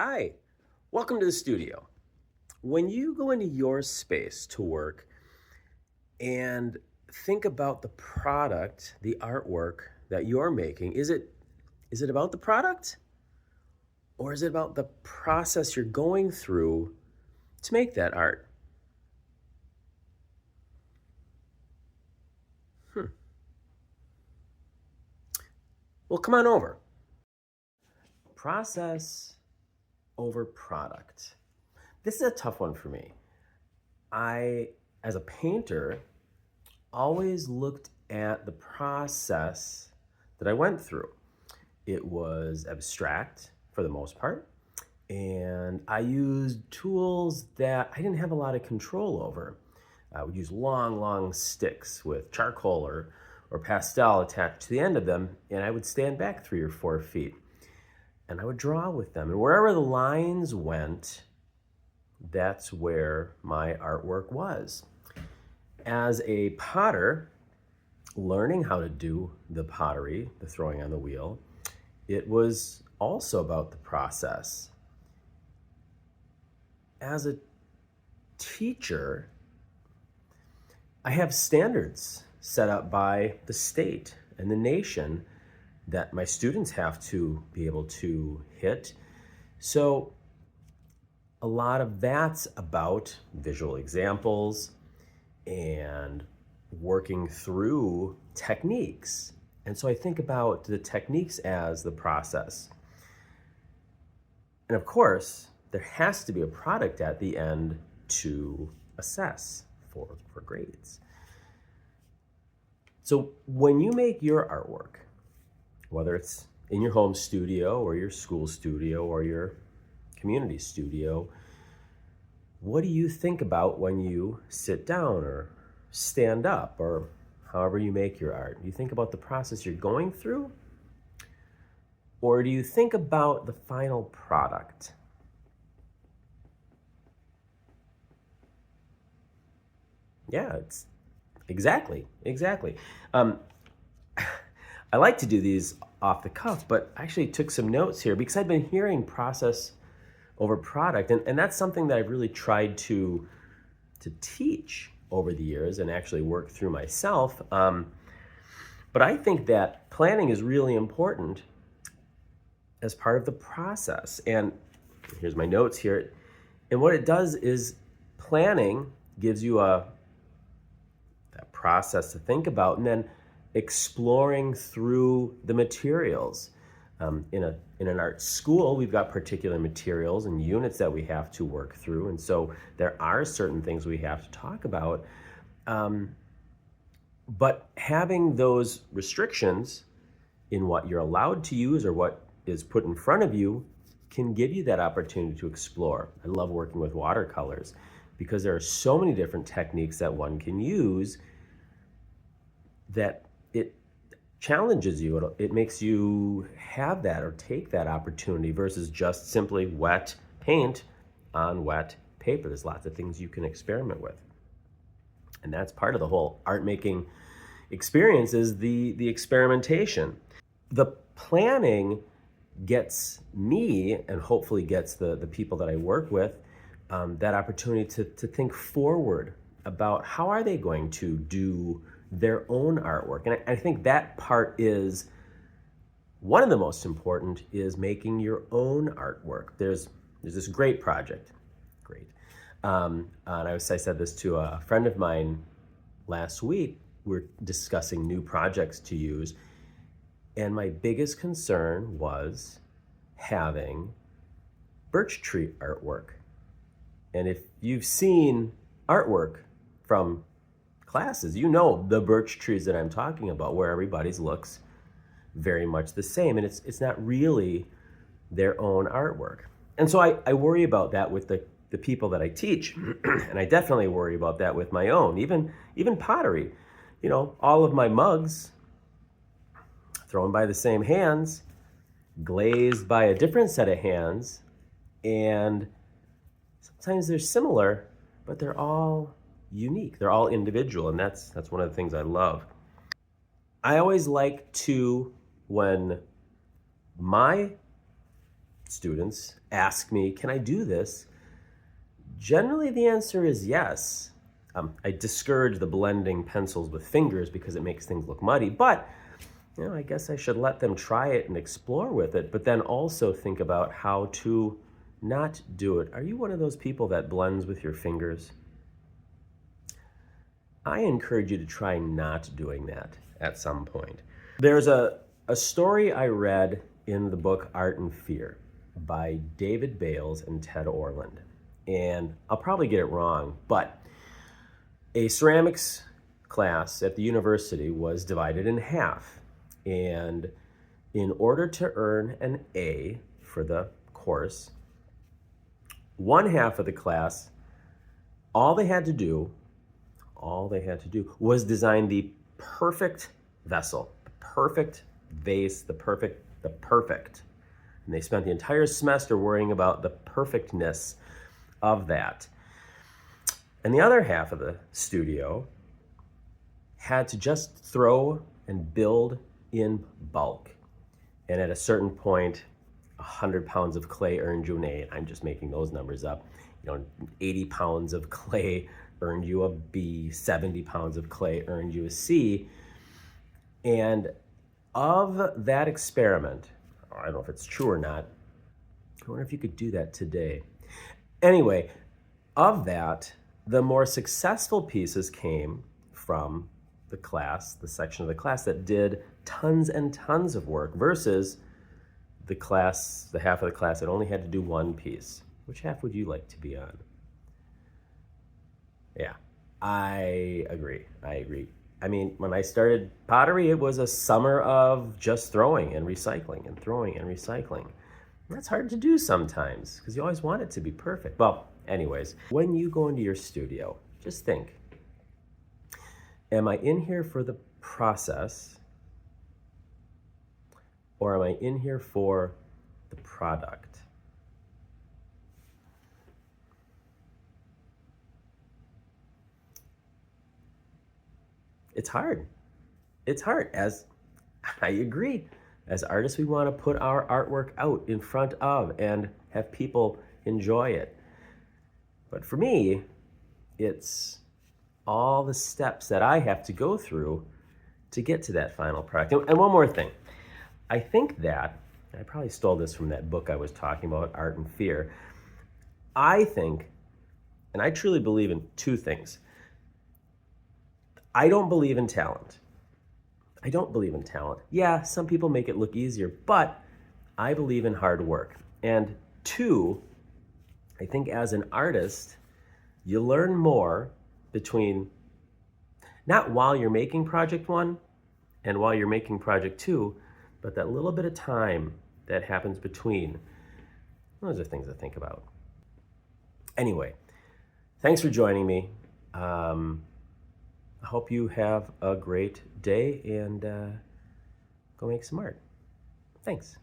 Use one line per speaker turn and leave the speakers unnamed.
Hi, welcome to the studio. When you go into your space to work and think about the product, the artwork that you're making, is it about the product or is it about the process you're going through to make that art? Hmm. Well, come on over. Process over product. This is a tough one for me. I, as a painter, always looked at the process that I went through. It was abstract for the most part, and I used tools that I didn't have a lot of control over. I would use long sticks with charcoal or pastel attached to the end of them, and I would stand back 3 or 4 feet and I would draw with them. And wherever the lines went, that's where my artwork was. As a potter, learning how to do the pottery, the throwing on the wheel, it was also about the process. As a teacher, I have standards set up by the state and the nation that my students have to be able to hit. So a lot of that's about visual examples and working through techniques. And so I think about the techniques as the process. And of course, there has to be a product at the end to assess for grades. So when you make your artwork, whether it's in your home studio or your school studio or your community studio, what do you think about when you sit down or stand up or however you make your art? Do you think about the process you're going through? Or do you think about the final product? Yeah, it's exactly. I like to do these off the cuff, but I actually took some notes here because I've been hearing process over product, and that's something that I've really tried to teach over the years and actually work through myself. But I think that planning is really important as part of the process. And here's my notes here. And what it does is planning gives you that process to think about, and then exploring through the materials. In an art school, we've got particular materials and units that we have to work through, and so there are certain things we have to talk about. But having those restrictions in what you're allowed to use or what is put in front of you can give you that opportunity to explore. I love working with watercolors because there are so many different techniques that one can use that it challenges you. It makes you have that or take that opportunity versus just simply wet paint on wet paper. There's lots of things you can experiment with. And that's part of the whole art making experience is the experimentation. The planning gets me and hopefully gets the people that I work with that opportunity to think forward about how are they going to do their own artwork. And I think that part is one of the most important is making your own artwork. There's this great project, and I said this to a friend of mine last week. We're discussing new projects to use, and my biggest concern was having birch tree artwork. And if you've seen artwork from classes, you know the birch trees that I'm talking about, where everybody's looks very much the same, and it's not really their own artwork. And so I worry about that with the people that I teach, and I definitely worry about that with my own, even pottery. You know, all of my mugs thrown by the same hands, glazed by a different set of hands, and sometimes they're similar, but they're all unique. They're all individual, and that's one of the things I love. I always like to, when my students ask me, can I do this? Generally, the answer is yes. I discourage the blending pencils with fingers because it makes things look muddy, but I guess I should let them try it and explore with it, but then also think about how to not do it. Are you one of those people that blends with your fingers? I encourage you to try not doing that at some point. There's a story I read in the book Art and Fear by David Bales and Ted Orland. And I'll probably get it wrong, but a ceramics class at the university was divided in half. And in order to earn an A for the course, one half of the class, all they had to do was design the perfect vessel, the perfect vase, the perfect. And they spent the entire semester worrying about the perfectness of that. And the other half of the studio had to just throw and build in bulk. And at a certain point, 100 pounds of clay earned you an A. I'm just making those numbers up. 80 pounds of clay earned you a B, 70 pounds of clay earned you a C. And of that experiment, I don't know if it's true or not, I wonder if you could do that today. Anyway, of that, the more successful pieces came from the class, the section of the class that did tons and tons of work versus the half of the class that only had to do one piece. Which half would you like to be on? Yeah, I agree. I mean, when I started pottery, it was a summer of just throwing and recycling and throwing and recycling. And that's hard to do sometimes because you always want it to be perfect. Well, anyways, when you go into your studio, just think, am I in here for the process or am I in here for the product? It's hard. As I agree. As artists, we want to put our artwork out in front of and have people enjoy it. But for me, it's all the steps that I have to go through to get to that final product. And one more thing. I think that, I probably stole this from that book I was talking about, Art and Fear. I think, and I truly believe in two things. I don't believe in talent. Yeah, some people make it look easier, but I believe in hard work. And two, I think as an artist, you learn more between, not while you're making project one and while you're making project two, but that little bit of time that happens between. Those are things to think about. Anyway, thanks for joining me. I hope you have a great day and go make some art. Thanks.